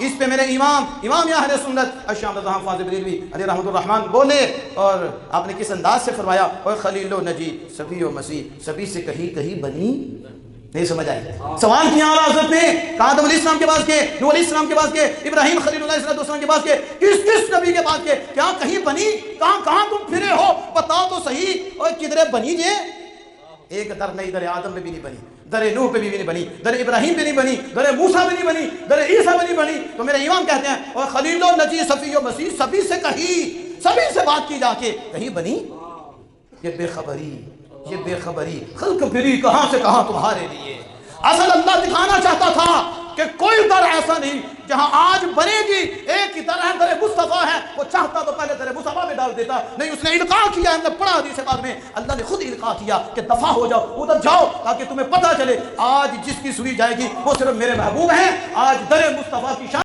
اس پہ میرے امام اہل سنت الشام رضا فاضل بریلوی علیہ رحمۃ الرحمان بولے، اور آپ نے کس انداز سے فرمایا، اور خلیل و نجی صفی و مسیح سبھی سے کہیں بنی نہیں سمجھ آئی۔ سوال کیا اعلیٰ حضرت نے، کہاں آدم علیہ السلام کے بعد کے، نوح علیہ السلام کے بعد کے، ابراہیم خلیل اللہ علیہ السلام کے بعد کے، کس نبی کے بعد کے، کیا کہیں بنی؟ کہاں تم پھرے ہو، بتاؤ تو صحیح، اور کدھرے بنی جے؟ ایک در نہیں، در آدم پہ بھی نہیں بنی، در نوح پہ بھی نہیں بنی، در ابراہیم پہ نہیں بنی، در موسیٰ پہ نہیں بنی، در عیسیٰ پہ نہیں بنی۔ تو میرے امام کہتے ہیں اور خلیل و نجی صفی و مسیح سبھی سے سبھی سے بات کی جا کے کہیں بنی؟ یہ بے خبری خلق پھری کہاں سے کہاں تمہارے لیے۔ اصل اللہ دکھانا چاہتا تھا کہ کوئی در ایسا نہیں جہاں آج بنے گی، ایک ہی در ہے، در مصطفیٰ ہے۔ وہ چاہتا تو پہلے در مصطفیٰ میں ڈال دیتا، نہیں، اس نے القاء کیا، ہم نے پڑھا حدیث بعد میں، اللہ نے خود القاء کیا کہ دفع ہو جاؤ، ادھر جاؤ، تاکہ تمہیں پتہ چلے آج جس کی سنی جائے گی وہ صرف میرے محبوب ہیں۔ آج در مصطفیٰ کی شان